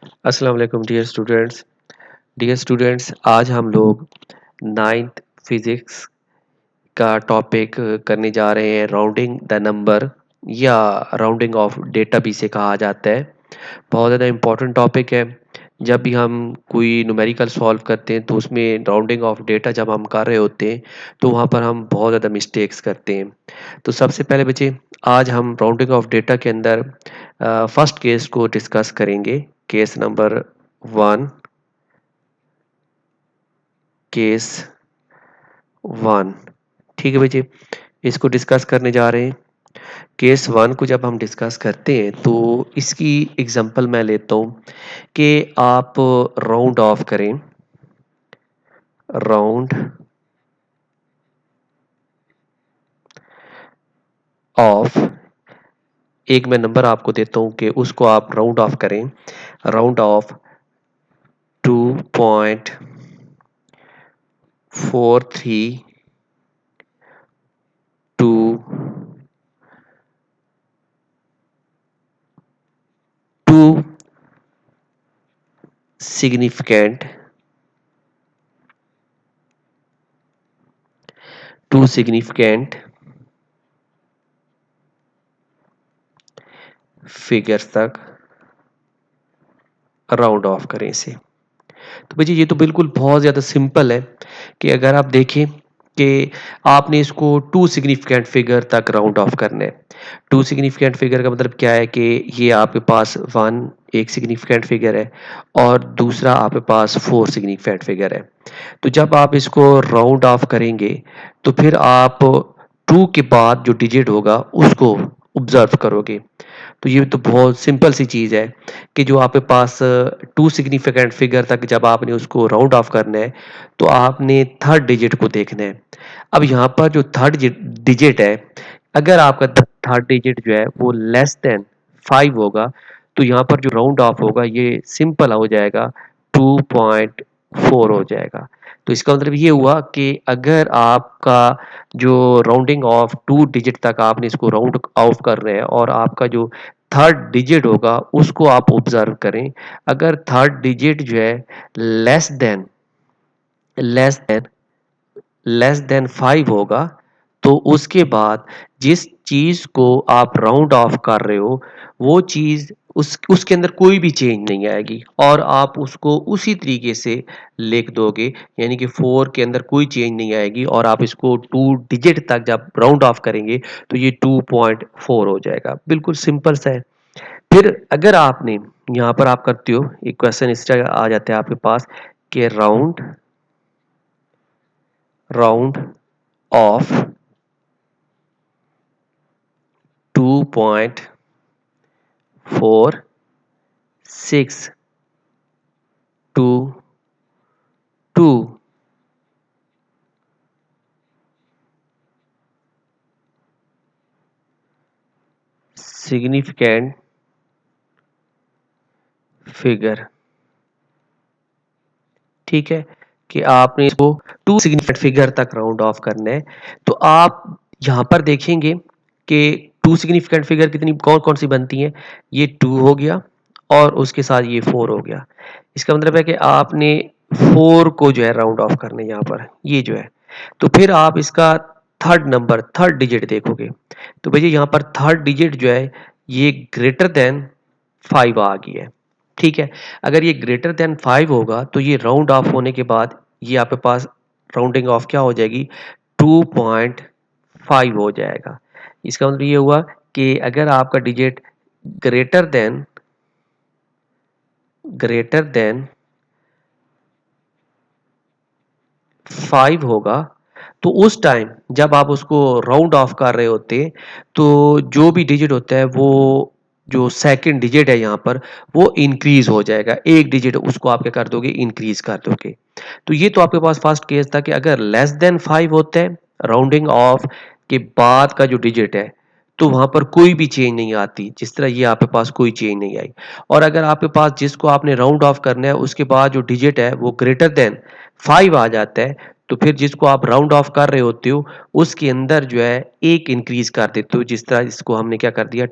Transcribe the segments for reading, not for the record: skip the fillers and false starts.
अस्सलाम वालेकुम dear students आज हम लोग नाइन्थ फिजिक्स का टॉपिक करने जा रहे हैं राउंडिंग द नंबर या राउंडिंग ऑफ डेटा भी से कहा जाता है। बहुत ज़्यादा इम्पोर्टेंट टॉपिक है। जब भी हम कोई न्यूमेरिकल सॉल्व करते हैं तो उसमें राउंडिंग ऑफ डेटा जब हम कर रहे होते हैं तो वहाँ पर हम बहुत ज़्यादा मिस्टेक्स करते हैं। तो सबसे पहले बच्चे आज हम राउंडिंग ऑफ डेटा के अंदर फर्स्ट केस को डिस्कस करेंगे। Case number 1, case 1। ठीक है बच्चे, इसको डिस्कस करने जा रहे हैं। केस 1 को जब हम डिस्कस करते हैं तो इसकी एग्जांपल मैं लेता हूँ कि आप राउंड ऑफ करें, राउंड ऑफ, एक मैं नंबर आपको देता हूँ कि उसको आप राउंड ऑफ करें। Round off 2.43 to two significant figures तक राउंड ऑफ करें इसे। तो भैया ये तो बिल्कुल बहुत ज़्यादा सिंपल है कि अगर आप देखें कि आपने इसको टू सिग्निफिकेंट फिगर तक राउंड ऑफ करना है। टू सिग्निफिकेंट फिगर का मतलब क्या है कि ये आपके पास वन एक सिग्निफिकेंट फिगर है और दूसरा आपके पास फोर सिग्निफिकेंट फिगर है। तो जब आप इसको राउंड ऑफ करेंगे तो फिर आप टू के बाद जो डिजिट होगा उसको ऑब्जर्व करोगे। तो ये तो बहुत सिंपल सी चीज़ है कि जो आपके पास टू सिग्निफिकेंट फिगर तक जब आपने उसको राउंड ऑफ करना है तो आपने थर्ड डिजिट को देखना है। अब यहाँ पर जो थर्ड डिजिट है, अगर आपका थर्ड डिजिट जो है वो लेस देन 5 होगा तो यहाँ पर जो राउंड ऑफ होगा ये सिंपल हो जाएगा, 2.4 हो जाएगा। तो इसका मतलब ये हुआ कि अगर आपका जो राउंडिंग ऑफ टू डिजिट तक आपने इसको राउंड ऑफ कर रहे हैं और आपका जो थर्ड डिजिट होगा उसको आप ऑब्जर्व करें। अगर थर्ड डिजिट जो है less than less than less than 5 होगा तो उसके बाद जिस चीज को आप राउंड ऑफ कर रहे हो वो चीज उसके अंदर कोई भी चेंज नहीं आएगी और आप उसको उसी तरीके से लिख दोगे। यानी कि 4 के अंदर कोई चेंज नहीं आएगी और आप इसको टू डिजिट तक जब राउंड ऑफ करेंगे तो ये 2.4 हो जाएगा। बिल्कुल सिंपल सा है। फिर अगर आपने यहाँ पर आप करते हो एक क्वेश्चन इस तरह आ जाता है आपके पास कि round round off 2.46 to 2 significant figure. ठीक है कि आपने इसको टू सिग्निफिकेंट फिगर तक राउंड ऑफ करना है। तो आप यहाँ पर देखेंगे कि टू सिग्निफिकेंट फिगर कितनी कौन कौन सी बनती हैं। ये 2 हो गया और उसके साथ ये 4 हो गया। इसका मतलब है कि आपने 4 को जो है राउंड ऑफ करना है यहाँ पर, ये जो है। तो फिर आप इसका थर्ड नंबर थर्ड डिजिट देखोगे तो भैया यहाँ पर थर्ड डिजिट जो है ये ग्रेटर देन 5 आ गई है। ठीक है, अगर ये ग्रेटर देन 5 होगा तो ये राउंड ऑफ होने के बाद ये आपके पास राउंडिंग ऑफ क्या हो जाएगी, 2.5 हो जाएगा। इसका मतलब ये हुआ कि अगर आपका digit greater than greater than 5 होगा तो उस टाइम जब आप उसको राउंड ऑफ कर रहे होते तो जो भी डिजिट होता है वो जो सेकंड डिजिट है यहाँ पर वो इंक्रीज हो जाएगा। एक डिजिट उसको आप क्या कर दोगे, इंक्रीज कर दोगे। तो ये तो आपके पास फर्स्ट केस था कि अगर लेस देन 5 होता है राउंडिंग ऑफ के बाद का जो डिजिट है तो वहां पर कोई भी चेंज नहीं आती, जिस तरह ये आपके पास कोई चेंज नहीं आई। और अगर आपके पास जिसको आपने राउंड ऑफ करना है उसके बाद जो डिजिट है वो ग्रेटर देन 5 आ जाता है तो फिर जिसको आप राउंड ऑफ कर रहे होते हो उसके अंदर जो है एक इंक्रीज कर देते हो, जिस तरह इसको हमने क्या कर दिया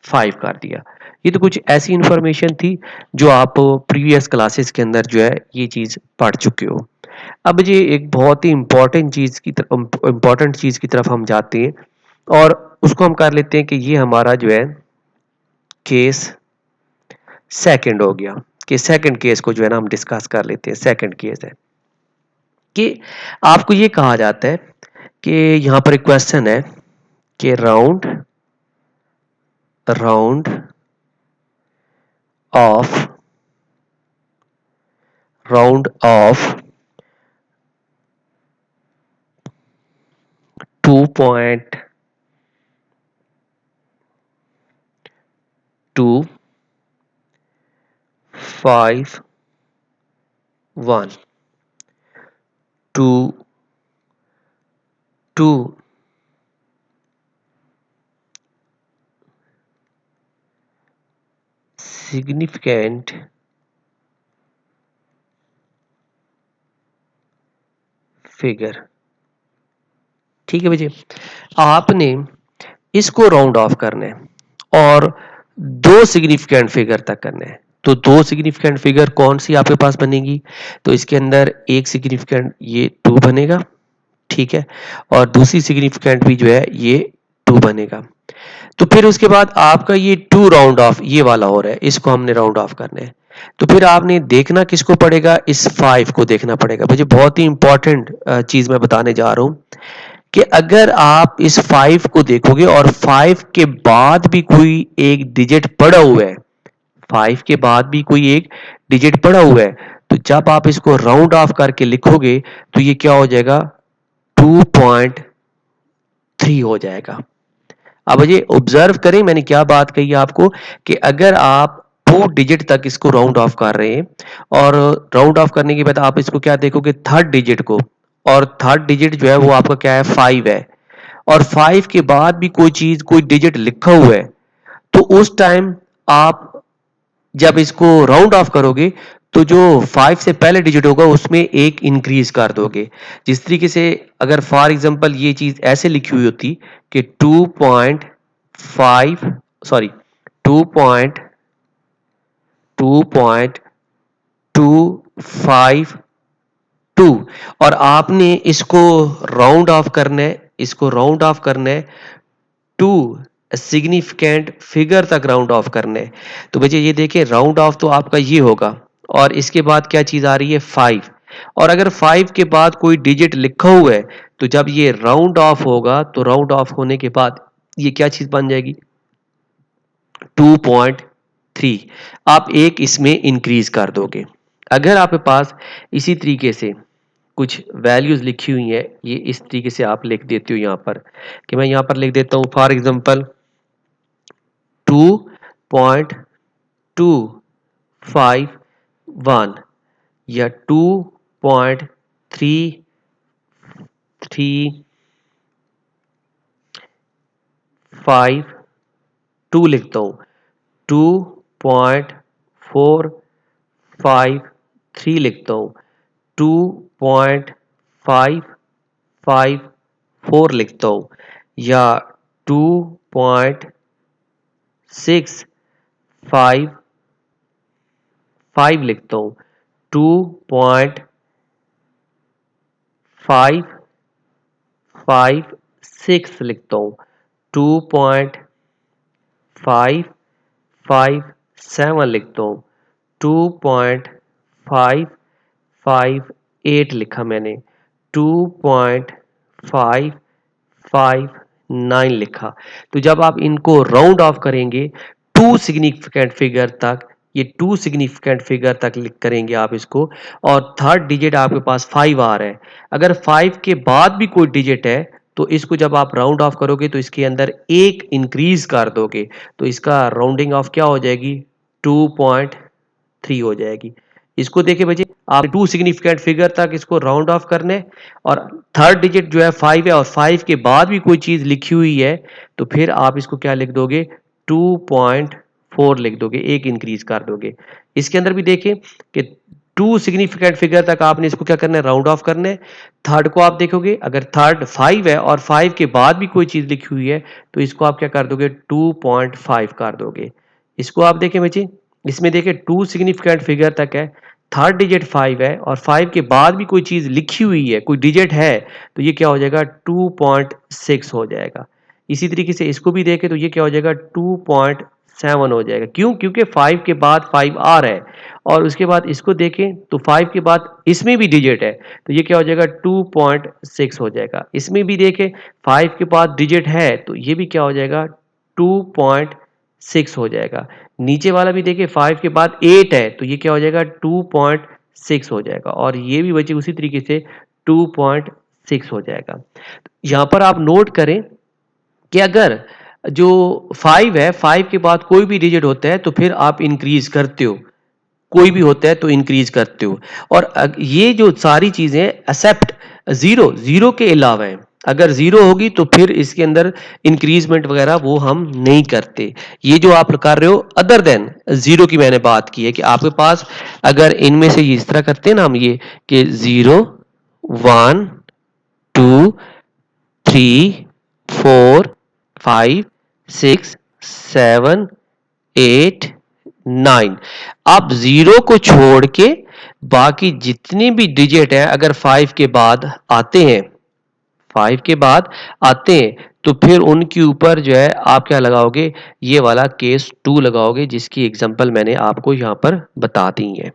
5 कर दिया। ये तो कुछ ऐसी इंफॉर्मेशन थी जो आप प्रीवियस क्लासेस के अंदर जो है ये चीज़ पढ़ चुके हो। अब ये एक बहुत ही इम्पोर्टेंट चीज़ की तरफ हम जाते हैं और उसको हम कर लेते हैं कि ये हमारा जो है केस सेकंड हो गया। कि सेकंड केस को जो है ना हम डिस्कस कर लेते हैं। सेकंड केस है कि आपको ये कहा जाता है कि यहाँ पर एक क्वेश्चन है कि round round off round of 2.251 to 2 significant figure. ठीक है भैया, आपने इसको राउंड ऑफ करना है और दो सिग्निफिकेंट फिगर तक करना है। तो दो सिग्निफिकेंट फिगर कौन सी आपके पास बनेगी? तो इसके अंदर एक सिग्निफिकेंट ये 2 बनेगा, ठीक है, और दूसरी सिग्निफिकेंट भी जो है ये 2 बनेगा। तो फिर उसके बाद आपका ये 2 राउंड ऑफ ये वाला हो रहा है, इसको हमने राउंड ऑफ करना है। तो फिर आपने देखना किसको पड़ेगा? इस 5 को देखना पड़ेगा। मुझे बहुत ही इंपॉर्टेंट चीज मैं बताने जा रहा हूं कि अगर आप इस 5 को देखोगे और 5 के बाद भी कोई एक डिजिट पड़ा हुआ है, 5 के बाद भी कोई एक डिजिट पड़ा हुआ है, तो जब आप इसको राउंड ऑफ करके लिखोगे तो ये क्या हो जाएगा? 2.3 हो जाएगा। अब ये ऑब्जर्व करें मैंने क्या बात कही आपको कि अगर आप 2 डिजिट तक इसको राउंड ऑफ कर रहे हैं और राउंड ऑफ करने के बाद आप इसको क्या देखोगे? थर्ड डिजिट को, और थर्ड डिजिट जो है वो आपका क्या है? 5 है, और 5 के बाद भी कोई चीज कोई डिजिट लिखा हुआ है, तो उस टाइम आप जब इसको राउंड ऑफ करोगे तो जो 5 से पहले डिजिट होगा उसमें एक इंक्रीज कर दोगे। जिस तरीके से अगर फॉर एग्जांपल ये चीज ऐसे लिखी हुई होती कि 2.5 सॉरी 2.252 और आपने इसको राउंड ऑफ करना है, इसको राउंड ऑफ करना है 2 सिग्निफिकेंट फिगर तक राउंड ऑफ करना है। तो बच्चे ये देखिए राउंड ऑफ तो आपका ये होगा और इसके बाद क्या चीज आ रही है? 5, और अगर 5 के बाद कोई डिजिट लिखा हुआ है तो जब ये राउंड ऑफ होगा तो राउंड ऑफ होने के बाद ये क्या चीज बन जाएगी? 2.3। आप एक इसमें इंक्रीज कर दोगे। अगर आपके पास इसी तरीके से कुछ वैल्यूज लिखी हुई है, ये इस तरीके से आप लिख देते हो यहां पर, कि मैं यहां पर लिख देता हूं फॉर एग्जांपल 2.251 या 2.352 लिखता हूं, 2.453 लिखता हूं, 2.554 लिखता हूं, या 2.655 लिखता हूं, 2.556 लिखता हूं, 2.557 लिखता हूं, 2.558 लिखा मैंने, 2.559 लिखा। तो जब आप इनको राउंड ऑफ करेंगे टू सिग्निफिकेंट फिगर तक, ये टू सिग्निफिकेंट फिगर तक लिख करेंगे आप इसको, और थर्ड डिजिट आपके पास 5 आ रहा है। अगर 5 के बाद भी कोई डिजिट है तो इसको जब आप राउंड ऑफ करोगे तो इसके अंदर एक इंक्रीज कर दोगे, तो इसका राउंडिंग ऑफ क्या हो जाएगी? 2.3 हो जाएगी। इसको देखिए बच्चे, आप टू सिग्निफिकेंट फिगर तक इसको राउंड ऑफ करने, और थर्ड डिजिट जो है 5 है और 5 के बाद भी कोई चीज लिखी हुई है तो फिर आप इसको क्या लिख दोगे? 2.4 लिख दोगे, एक इंक्रीज कर दोगे। इसके अंदर भी देखिए कि 2 सिग्निफिकेंट फिगर तक आपने इसको क्या करना है, राउंड ऑफ करना है। थर्ड को आप देखोगे, अगर थर्ड 5 है और 5 के बाद भी कोई चीज लिखी हुई है तो इसको आप क्या कर दोगे, 2.5 कर दोगे। इसको आप देखें बच्चे, इसमें देखें 2 सिग्निफिकेंट फिगर तक है, थर्ड डिजिट 5 है और 5 के बाद भी कोई चीज लिखी हुई है, कोई डिजिट है, तो ये क्या हो जाएगा, 2.6 हो जाएगा। इसी तरीके से इसको भी देखें तो ये क्या हो जाएगा, 2.7 हो जाएगा। क्यों? क्योंकि 5 के बाद 5 आ रहा है और उसके बाद इसको देखें तो 5 के बाद इसमें भी डिजिट है तो ये क्या हो जाएगा, 2.6 हो जाएगा। इसमें भी देखें 5 के बाद डिजिट है तो ये भी क्या हो जाएगा, 2.6 हो जाएगा। नीचे वाला भी देखिए 5 के बाद 8 है तो ये क्या हो जाएगा, 2.6 हो जाएगा और ये भी बचे उसी तरीके से 2.6 हो जाएगा। यहाँ पर आप नोट करें कि अगर जो 5 है, 5 के बाद कोई भी डिजिट होता है तो फिर आप इंक्रीज करते हो, कोई भी होता है तो इंक्रीज करते हो। और ये जो सारी चीजें एक्सेप्ट जीरो, जीरो के अलावा है, अगर जीरो होगी तो फिर इसके अंदर इंक्रीजमेंट वगैरह वो हम नहीं करते। ये जो आप कर रहे हो अदर देन जीरो की मैंने बात की है कि आपके पास अगर इनमें से इस तरह करते हैं ना हम ये कि 0 1 2 3 4 5 6 7 8 9, आप 0 को छोड़ के बाकी जितनी भी डिजिट है अगर 5 के बाद आते हैं, 5 के बाद आते हैं तो फिर उनके ऊपर जो है आप क्या लगाओगे, ये वाला केस 2 लगाओगे, जिसकी एग्जांपल मैंने आपको यहाँ पर बता दी है।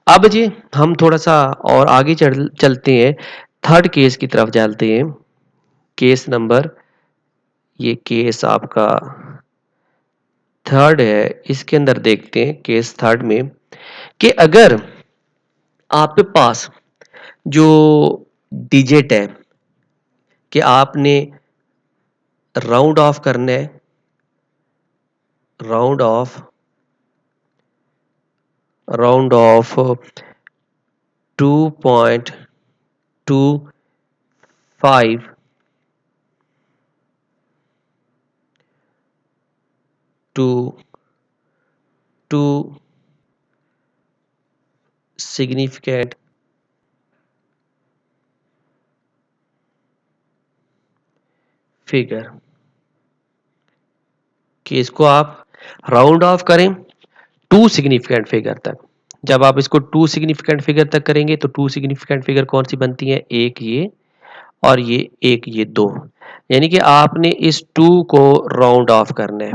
अब जी हम थोड़ा सा और आगे चलते हैं, थर्ड केस की तरफ चलते हैं। केस नंबर, ये केस आपका थर्ड है, इसके अंदर देखते हैं केस थर्ड में कि अगर आपके पास जो डिजिट है कि आपने राउंड ऑफ करना है, round of 2.25 to 2 significant figure कि इसको आप राउंड ऑफ करें 2 सिग्निफिकेंट फिगर तक। जब आप इसको 2 सिग्निफिकेंट फिगर तक करेंगे तो 2 सिग्निफिकेंट फिगर कौन सी बनती है, एक ये और ये एक ये 2, यानी कि आपने इस 2 को राउंड ऑफ करना है।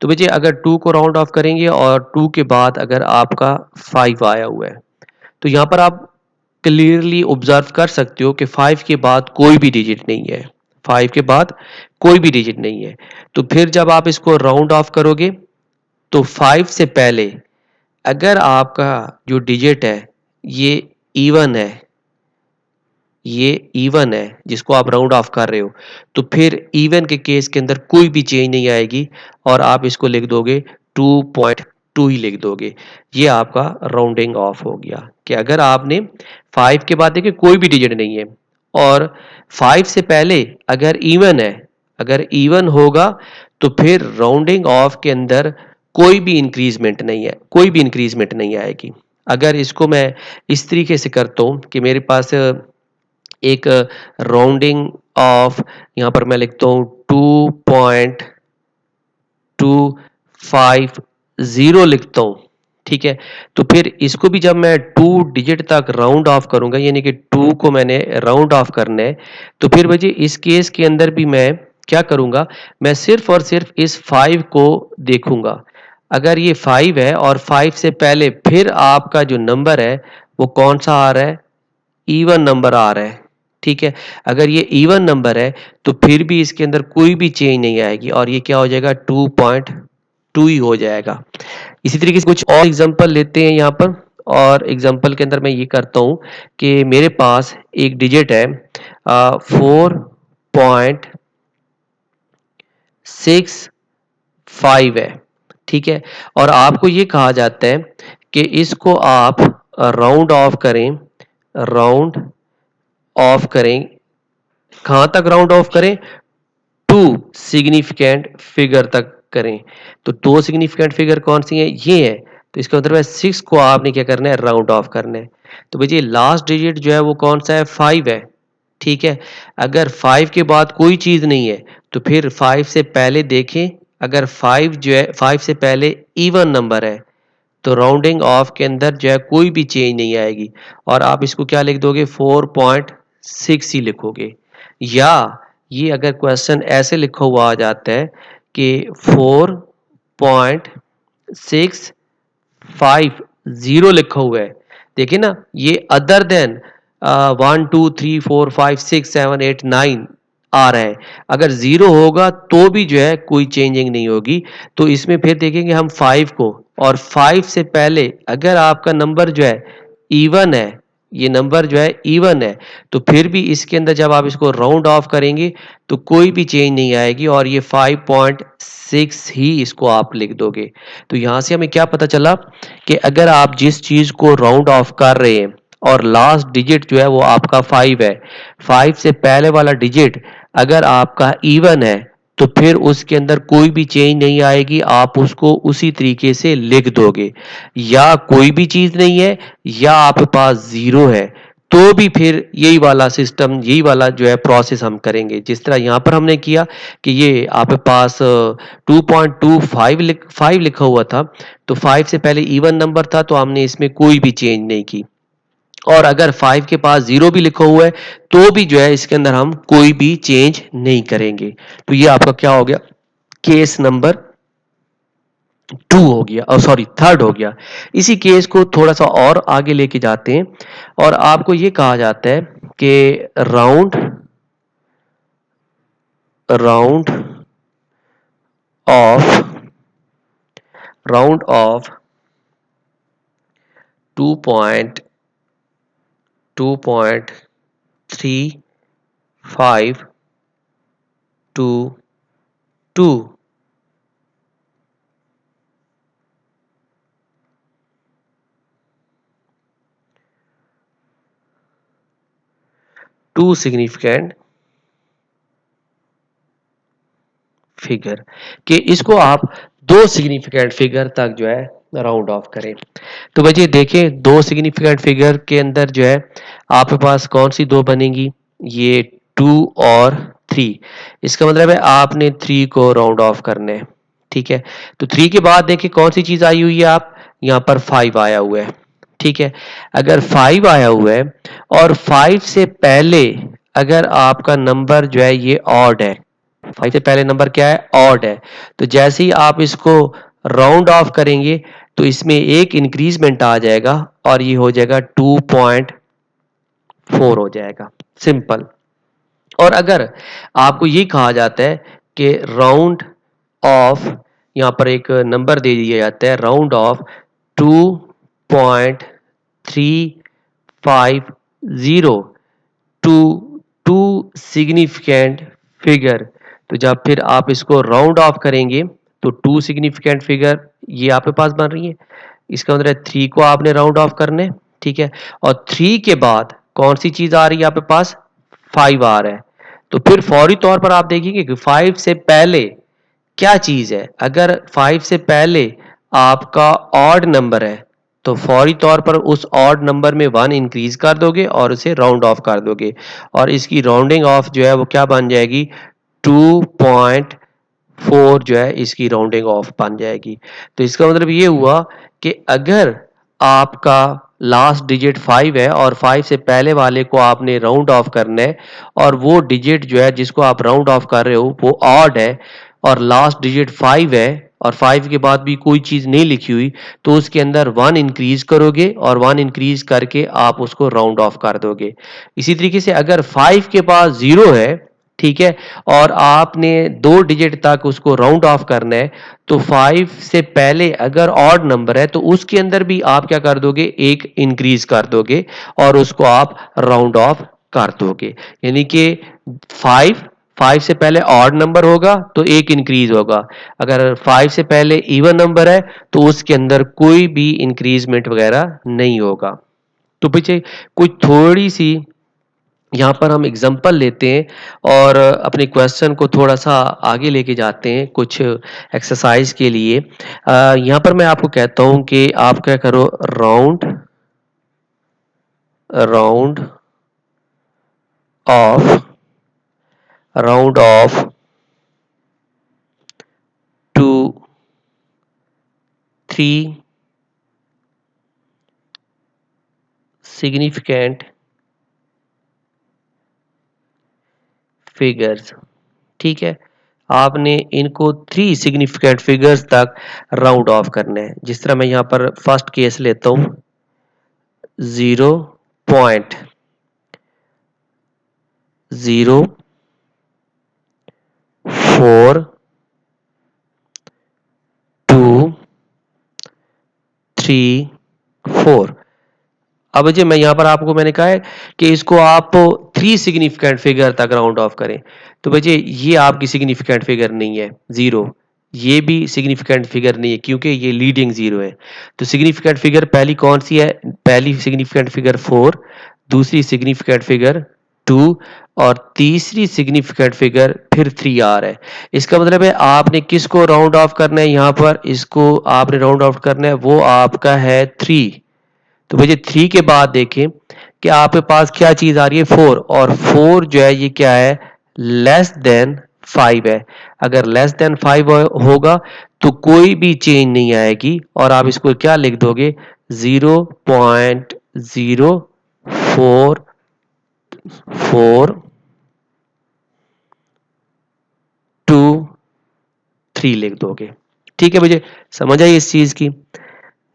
तो बच्चे अगर 2 को राउंड ऑफ करेंगे और 2 के बाद अगर आपका 5 आया हुआ है तो यहाँ पर आप क्लियरली ऑब्जर्व कर सकते हो कि 5 के बाद कोई भी डिजिट नहीं है, 5 के बाद कोई भी डिजिट नहीं है। तो फिर जब आप इसको राउंड ऑफ करोगे तो 5 से पहले अगर आपका जो डिजिट है ये इवन है, ये इवन है जिसको आप राउंड ऑफ कर रहे हो, तो फिर इवन के केस के अंदर कोई भी चेंज नहीं आएगी और आप इसको लिख दोगे 2.2 ही लिख दोगे। ये आपका राउंडिंग ऑफ हो गया कि अगर आपने 5 के बाद देखिए कोई भी डिजिट नहीं है और 5 से पहले अगर इवन है, अगर इवन होगा तो फिर राउंडिंग ऑफ के अंदर कोई भी इंक्रीजमेंट नहीं है, कोई भी इंक्रीजमेंट नहीं आएगी। अगर इसको मैं इस तरीके से करता हूं कि मेरे पास एक राउंडिंग ऑफ, यहां पर मैं लिखता हूं 2.250 लिखता हूं, ठीक है। तो फिर इसको भी जब मैं 2 डिजिट तक राउंड ऑफ करूंगा, यानी कि 2 को मैंने राउंड ऑफ करना है, तो फिर बच्चे इस केस के अंदर भी मैं क्या करूंगा, मैं सिर्फ और सिर्फ इस 5 को देखूंगा। अगर ये 5 है और 5 से पहले फिर आपका जो नंबर है वो कौन सा आ रहा है, इवन नंबर आ रहा है, ठीक है। अगर ये इवन नंबर है तो फिर भी इसके अंदर कोई भी चेंज नहीं आएगी और ये क्या हो जाएगा, 2.2 ही हो जाएगा। इसी तरीके से कुछ और एग्जांपल लेते हैं यहाँ पर, और एग्जांपल के अंदर मैं ये करता हूँ कि मेरे पास एक डिजिट है 4.65 है, ठीक है। और आपको ये कहा जाता है कि इसको आप राउंड ऑफ करें, राउंड ऑफ करें, कहां तक राउंड ऑफ करें, 2 सिग्निफिकेंट फिगर तक करें। तो 2 सिग्निफिकेंट फिगर कौन सी है, ये है तो इसका मतलब है 6 को आपने क्या करना है, राउंड ऑफ करना है। तो भैया लास्ट डिजिट जो है वो कौन सा है, 5 है, ठीक है। अगर 5 के बाद कोई चीज नहीं है तो फिर 5 से पहले देखें, अगर 5 जो है 5 से पहले इवन नंबर है तो राउंडिंग ऑफ के अंदर जो है कोई भी चेंज नहीं आएगी, और आप इसको क्या लिख दोगे, 4.6 ही लिखोगे। या ये अगर क्वेश्चन ऐसे लिखा हुआ आ जाता है कि 4.650 लिखा हुआ है, देखिए ना, ये अदर देन 1 2 3 4 5 6 7 8 9 आ रहा है। अगर जीरो होगा तो भी जो है कोई चेंजिंग नहीं होगी। तो इसमें फिर देखेंगे हम 5 को, और 5 से पहले अगर आपका नंबर जो है इवन है, ये नंबर जो है इवन है, तो फिर भी इसके अंदर जब आप इसको राउंड ऑफ करेंगे तो कोई भी चेंज नहीं आएगी, और ये 5.6 ही इसको आप लिख दोगे। तो यहां से हमें क्या पता चला कि अगर आप जिस चीज को राउंड ऑफ कर रहे हैं और लास्ट डिजिट जो है वो आपका 5 है, 5 से पहले वाला डिजिट अगर आपका इवन है तो फिर उसके अंदर कोई भी चेंज नहीं आएगी, आप उसको उसी तरीके से लिख दोगे। या कोई भी चीज नहीं है या आपके पास जीरो है तो भी फिर यही वाला सिस्टम, यही वाला जो है प्रोसेस हम करेंगे जिस तरह यहाँ पर हमने किया कि ये आपके पास 2.25 लिखा हुआ था, तो 5 से पहले इवन नंबर था तो हमने इसमें कोई भी चेंज नहीं की। और अगर 5 के पास जीरो भी लिखा हुआ है तो भी जो है इसके अंदर हम कोई भी चेंज नहीं करेंगे। तो ये आपका क्या हो गया, केस नंबर 2 हो गया, और सॉरी थर्ड हो गया। इसी केस को थोड़ा सा और आगे लेके जाते हैं, और आपको ये कहा जाता है कि round round off round off 2.35 to 2। Two significant figure कि इसको आप दो सिग्निफिकेंट फिगर तक जो है राउंड ऑफ करें। तो बच्चे देखें, दो सिग्निफिकेंट फिगर के अंदर जो है आपके पास कौन सी दो बनेगी, ये 2 और 3। इसका मतलब है आपने 3 को राउंड ऑफ करना है, ठीक है। तो 3 के बाद देखिए कौन सी चीज आई हुई है, आप यहाँ पर 5 आया हुआ है, ठीक है। अगर 5 आया हुआ है और 5 से पहले अगर आपका नंबर जो है ये ऑड है, 5 से पहले नंबर क्या है, ऑड है, तो जैसे ही आप इसको राउंड ऑफ करेंगे तो इसमें एक इंक्रीजमेंट आ जाएगा और ये हो जाएगा 2.4 हो जाएगा, सिंपल। और अगर आपको ये कहा जाता है कि राउंड ऑफ, यहाँ पर एक नंबर दे दिया जाता है, round off 2.350 to two significant figure. तो जब फिर आप इसको राउंड ऑफ करेंगे तो टू सिग्निफिकेंट फिगर ये आपके पास बन रही है। इसका मतलब है 3 को आपने राउंड ऑफ करने, ठीक है। और 3 के बाद कौन सी चीज आ रही है आपके पास, 5 आ रहा है। तो फिर फौरी तौर पर आप देखेंगे कि 5 से पहले क्या चीज है, अगर 5 से पहले आपका ऑड नंबर है तो फौरी तौर पर उस ऑड नंबर में 1 इंक्रीज कर दोगे और उसे राउंड ऑफ कर दोगे, और इसकी राउंडिंग ऑफ जो है वो क्या बन जाएगी, 2.4 जो है इसकी राउंडिंग ऑफ बन जाएगी। तो इसका मतलब ये हुआ कि अगर आपका लास्ट डिजिट 5 है और 5 से पहले वाले को आपने राउंड ऑफ करना है, और वो डिजिट जो है जिसको आप राउंड ऑफ कर रहे हो वो ऑड है और लास्ट डिजिट 5 है और 5 के बाद भी कोई चीज नहीं लिखी हुई, तो उसके अंदर 1 इंक्रीज करोगे और 1 इंक्रीज करके आप उसको राउंड ऑफ कर दोगे। इसी तरीके से अगर 5 के पास 0 है, ठीक है, और आपने 2 डिजिट तक उसको राउंड ऑफ करना है, तो 5 से पहले अगर ऑड नंबर है तो उसके अंदर भी आप क्या कर दोगे, एक इंक्रीज कर दोगे और उसको आप राउंड ऑफ कर दोगे। यानी कि 5 से पहले ऑड नंबर होगा तो एक इंक्रीज होगा, अगर 5 से पहले इवन नंबर है तो उसके अंदर कोई भी इंक्रीजमेंट वगैरह नहीं होगा। तो पीछे कोई थोड़ी सी यहाँ पर हम एग्जाम्पल लेते हैं और अपने क्वेश्चन को थोड़ा सा आगे लेके जाते हैं कुछ एक्सरसाइज के लिए। यहाँ पर मैं आपको कहता हूँ कि आप क्या करो, round off to 3 significant figures. ठीक है, आपने इनको 3 सिग्निफिकेंट फिगर्स तक राउंड ऑफ करना है। जिस तरह मैं यहाँ पर फर्स्ट केस लेता हूँ 0.04234। अब जी मैं यहाँ पर आपको मैंने कहा है कि इसको आप 3 सिग्निफिकेंट फिगर तक राउंड ऑफ करें। तो बच्चे ये आपकी सिग्निफिकेंट फिगर नहीं है, 0। ये भी सिग्निफिकेंट फिगर नहीं है क्योंकि ये लीडिंग 0 है। तो सिग्निफिकेंट फिगर पहली कौन सी है? पहली सिग्निफिकेंट फिगर 4, दूसरी सिग्निफिकेंट फिगर 2 और तीसरी सिग्निफिकेंट फिगर फिर 3 आ रहा है। इसका मतलब है आपने किसको राउंड ऑफ करना है? यहाँ पर इसको आपने राउंड ऑफ करना है, वो आपका है 3। तो भैया 3 के बाद देखें कि आपके पास क्या चीज आ रही है, 4। और 4 जो है ये क्या है? लेस देन 5 है। अगर लेस देन 5 होगा तो कोई भी चेंज नहीं आएगी और आप इसको क्या लिख दोगे? 0.0443 लिख दोगे। ठीक है भैया, समझ आई इस चीज की।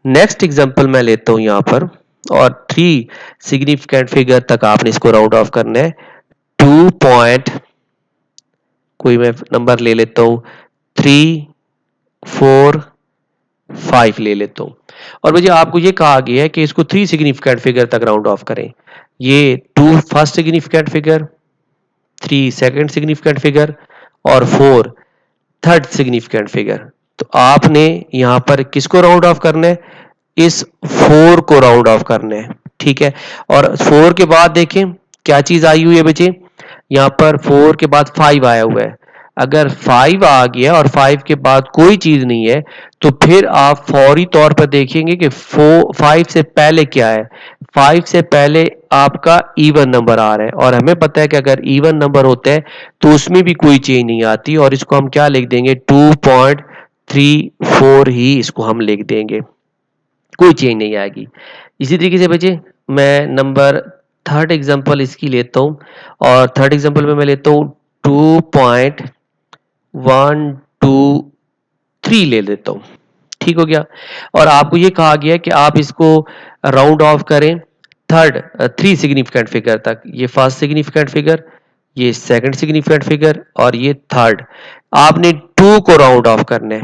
नेक्स्ट एग्जांपल मैं लेता हूं यहां पर और 3 सिग्निफिकेंट फिगर तक आपने इसको राउंड ऑफ करना है। 2 पॉइंट कोई मैं नंबर ले लेता हूं 345 ले लेता हूं। और भैया आपको ये कहा गया है कि इसको 3 सिग्निफिकेंट फिगर तक राउंड ऑफ करें। ये 2 first significant figure, 3 second significant figure और 4 थर्ड सिग्निफिकेंट फिगर। तो आपने यहां पर किसको राउंड ऑफ करना है? इस 4 को राउंड ऑफ करना है। ठीक है, और 4 के बाद देखें क्या चीज आई हुई है बच्चे? यहाँ पर 4 के बाद 5 आया हुआ है। अगर 5 आ गया और 5 के बाद कोई चीज नहीं है तो फिर आप फौरी तौर पर देखेंगे कि 5 से पहले क्या है। 5 से पहले आपका इवन नंबर आ रहा है और हमें पता है कि अगर इवन नंबर होता है तो उसमें भी कोई चेंज नहीं आती और इसको हम क्या लिख देंगे? 2.34 ही इसको हम लिख देंगे, कोई चेंज नहीं आएगी। इसी तरीके से बच्चे मैं नंबर थर्ड एग्जांपल इसकी लेता हूँ और थर्ड एग्जांपल में मैं लेता हूँ 2.123 ले लेता हूँ। ठीक हो गया, और आपको ये कहा गया कि आप इसको राउंड ऑफ करें थर्ड 3 सिग्निफिकेंट फिगर तक। ये फर्स्ट सिग्निफिकेंट फिगर, ये सेकंड सिग्निफिकेंट फिगर और ये थर्ड। आपने 2 को राउंड ऑफ करना है।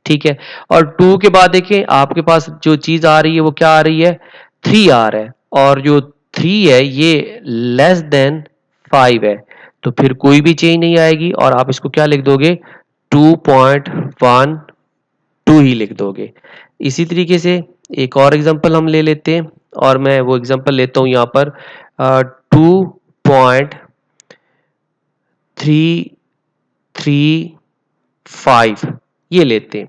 ठीक है, और 2 के बाद देखें आपके पास जो चीज आ रही है वो क्या आ रही है? 3 आ रहा है और जो 3 है ये लेस देन 5 है। तो फिर कोई भी चेंज नहीं आएगी और आप इसको क्या लिख दोगे? 2.12 ही लिख दोगे। इसी तरीके से एक और एग्जांपल हम ले लेते हैं और मैं वो एग्जांपल लेता हूं यहां पर 2.335 ये लेते हैं।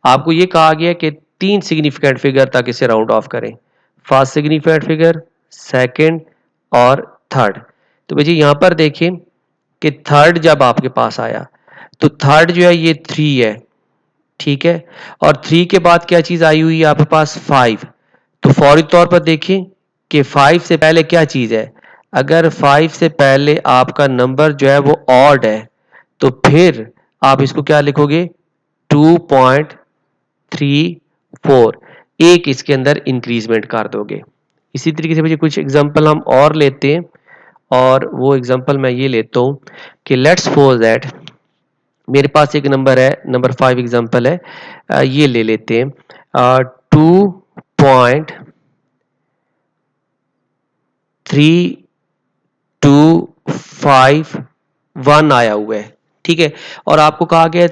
आपको ये कहा गया कि 3 सिग्निफिकेंट फिगर तक इसे राउंड ऑफ करें, फर्स्ट सिग्निफिकेंट फिगर, सेकंड और थर्ड। तो भैया यहां पर देखें कि थर्ड जब आपके पास आया तो थर्ड जो है ये 3 है। ठीक है, और 3 के बाद क्या चीज आई हुई है आपके पास? 5। तो फौरी तौर पर देखें कि 5 से पहले क्या चीज है? अगर 5 से पहले आपका नंबर जो है वो ऑड है तो फिर आप इसको क्या लिखोगे? 2.34, एक इसके अंदर इंक्रीजमेंट कर दोगे। इसी तरीके से मुझे कुछ एग्जांपल हम और लेते हैं और वो एग्जांपल मैं ये लेता हूं कि लेट्स सपोज दैट मेरे पास एक नंबर है, नंबर 5 एग्जांपल है, ये ले लेते हैं 2.3251 आया हुआ है। ठीक है, और आपको कहा गया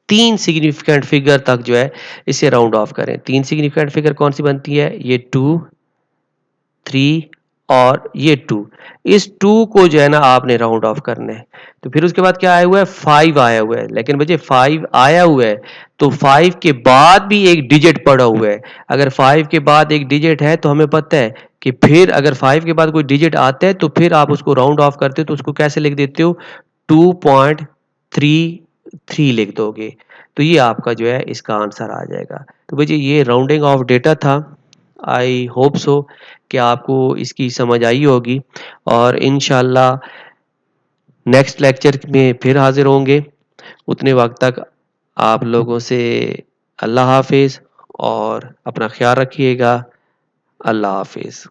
3 सिग्निफिकेंट फिगर तक जो है इसे राउंड ऑफ करें। 3 सिग्निफिकेंट फिगर कौन सी बनती है? ये 2, 3 और ये 2, इस 2 को जो है ना आपने राउंड ऑफ करना है। तो फिर उसके बाद क्या आया हुआ है, 5 आया हुआ है। लेकिन बच्चे 5 आया हुआ है तो 5 के बाद भी एक डिजिट पड़ा हुआ है। अगर 5 के बाद एक डिजिट है तो हमें पता है कि फिर अगर 5 के बाद कोई डिजिट आता है तो फिर आप उसको राउंड ऑफ करते हो तो उसको कैसे लिख देते हो, 2.33 लिख दोगे। तो ये आपका जो है इसका आंसर आ जाएगा। तो बच्चे ये राउंडिंग ऑफ डेटा था। आई होप सो कि आपको इसकी समझ आई होगी और इंशाल्लाह नेक्स्ट लेक्चर में फिर हाजिर होंगे। उतने वक्त तक आप लोगों से अल्लाह हाफिज और अपना ख्याल रखिएगा। अल्लाह हाफिज।